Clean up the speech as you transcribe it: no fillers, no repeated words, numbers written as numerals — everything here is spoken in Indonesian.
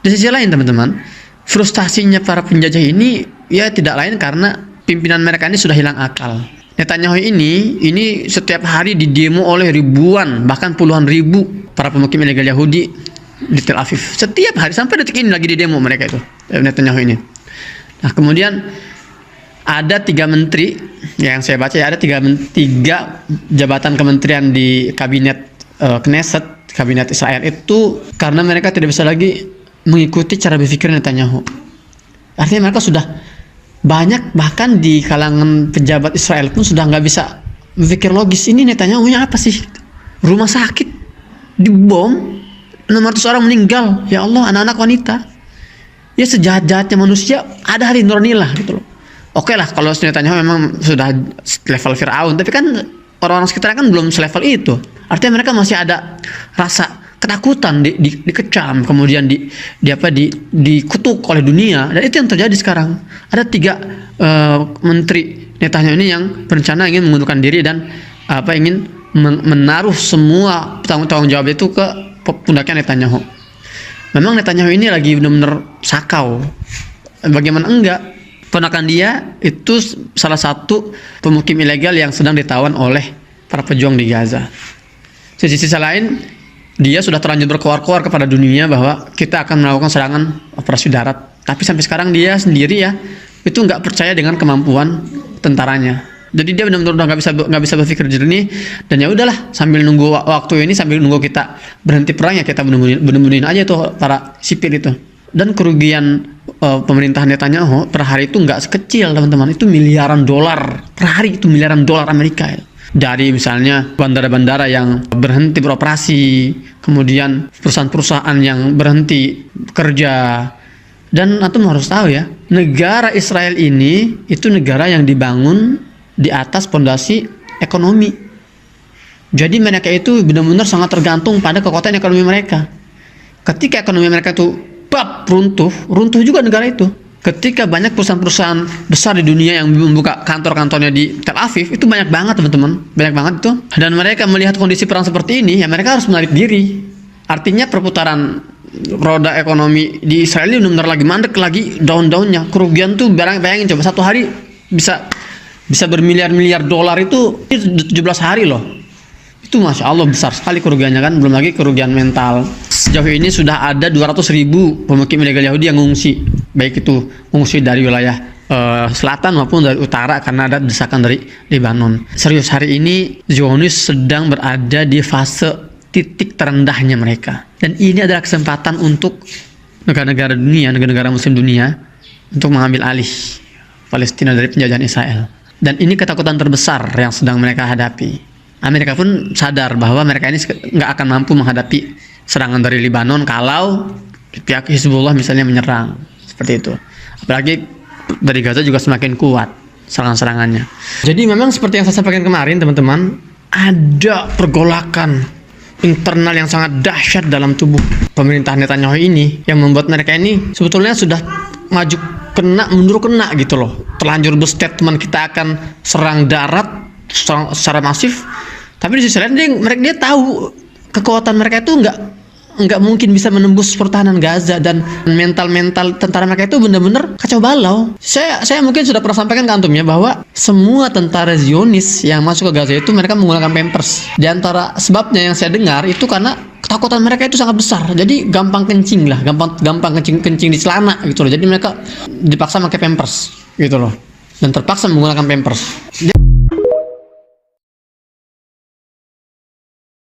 Di sisi lain teman-teman, frustasinya para penjajah ini ya tidak lain karena pimpinan mereka ini sudah hilang akal. Netanyahu ini setiap hari didemo oleh ribuan bahkan puluhan ribu para pemukim ilegal Yahudi di Tel Aviv. Setiap hari sampai detik ini lagi didemo mereka itu, Netanyahu ini. Nah, kemudian ada 3 menteri yang saya baca ya, ada tiga jabatan kementerian di kabinet Knesset, kabinet Israel itu karena mereka tidak bisa lagi mengikuti cara berpikir Netanyahu. Artinya mereka sudah banyak, bahkan di kalangan pejabat Israel pun sudah nggak bisa berpikir logis. Ini Netanyahu-nya apa sih? Rumah sakit dibom, 600 orang meninggal, ya Allah, anak-anak wanita. Ya sejahat-jahatnya manusia ada hari nurani lah gitu loh. Oke lah kalau Netanyahu memang sudah level Fir'aun, tapi kan orang-orang sekitar kan belum selevel itu. Artinya mereka masih ada rasa ketakutan, dikecam, kemudian dikutuk oleh dunia, dan itu yang terjadi sekarang. Ada 3 menteri Netanyahu ini yang berencana ingin mengundurkan diri dan ingin menaruh semua tanggung jawab itu ke pundaknya Netanyahu. Memang Netanyahu ini lagi benar-benar sakau. Bagaimana enggak? Ponakan dia itu salah satu pemukim ilegal yang sedang ditawan oleh para pejuang di Gaza. Di sisi lain, dia sudah terlanjur berkoar-koar kepada dunia bahwa kita akan melakukan serangan operasi darat. Tapi sampai sekarang dia sendiri ya itu nggak percaya dengan kemampuan tentaranya. Jadi dia benar-benar udah nggak bisa berpikir jernih, dan ya udahlah, sambil nunggu waktu ini, sambil nunggu kita berhenti perang ya kita benar-benar aja tuh para sipil itu. Dan kerugian pemerintahan Netanyahu per hari itu nggak sekecil teman-teman, itu miliaran dolar per hari, itu miliaran dolar Amerika ya. Dari misalnya bandara-bandara yang berhenti beroperasi, kemudian perusahaan-perusahaan yang berhenti bekerja. Dan antum harus tahu ya, negara Israel ini itu negara yang dibangun di atas fondasi ekonomi. Jadi mereka itu benar-benar sangat tergantung pada kekuatan ekonomi mereka. Ketika ekonomi mereka itu runtuh juga negara itu. Ketika banyak perusahaan-perusahaan besar di dunia yang membuka kantor-kantornya di Tel Aviv, itu banyak banget teman-teman, banyak banget itu. Dan mereka melihat kondisi perang seperti ini, ya mereka harus menarik diri. Artinya perputaran roda ekonomi di Israel ini benar-benar lagi mandek, lagi down-downnya. Kerugian tuh bayangin coba, satu hari bisa bermiliar-miliar dolar itu 17 hari loh. Itu Masya Allah besar sekali kerugiannya kan, belum lagi kerugian mental. Sejauh ini sudah ada 200.000 pemukim ilegal Yahudi yang mengungsi, baik itu mengungsi dari wilayah selatan maupun dari utara karena ada desakan dari Lebanon. Serius, hari ini Zionis sedang berada di fase titik terendahnya mereka, dan ini adalah kesempatan untuk negara-negara dunia, negara-negara muslim dunia untuk mengambil alih Palestina dari penjajahan Israel. Dan ini ketakutan terbesar yang sedang mereka hadapi. Amerika pun sadar bahwa mereka ini nggak akan mampu menghadapi serangan dari Lebanon kalau pihak Hizbullah misalnya menyerang seperti itu. Apalagi dari Gaza juga semakin kuat serangan-serangannya. Jadi memang seperti yang saya sampaikan kemarin teman-teman, ada pergolakan internal yang sangat dahsyat dalam tubuh pemerintahan Netanyahu ini yang membuat mereka ini sebetulnya sudah maju kena mundur kena gitu loh. Terlanjur berstatement kita akan serang darat secara masif. Tapi di sisi lain dia tahu kekuatan mereka itu nggak mungkin bisa menembus pertahanan Gaza, dan mental tentara mereka itu benar-benar kacau balau. Saya mungkin sudah pernah sampaikan ke antum ya bahwa semua tentara Zionis yang masuk ke Gaza itu mereka menggunakan Pampers. Di antara sebabnya yang saya dengar itu karena ketakutan mereka itu sangat besar. Jadi gampang kencing lah, gampang kencing di celana gitu loh. Jadi mereka dipaksa pakai Pampers gitu loh, dan terpaksa menggunakan Pampers.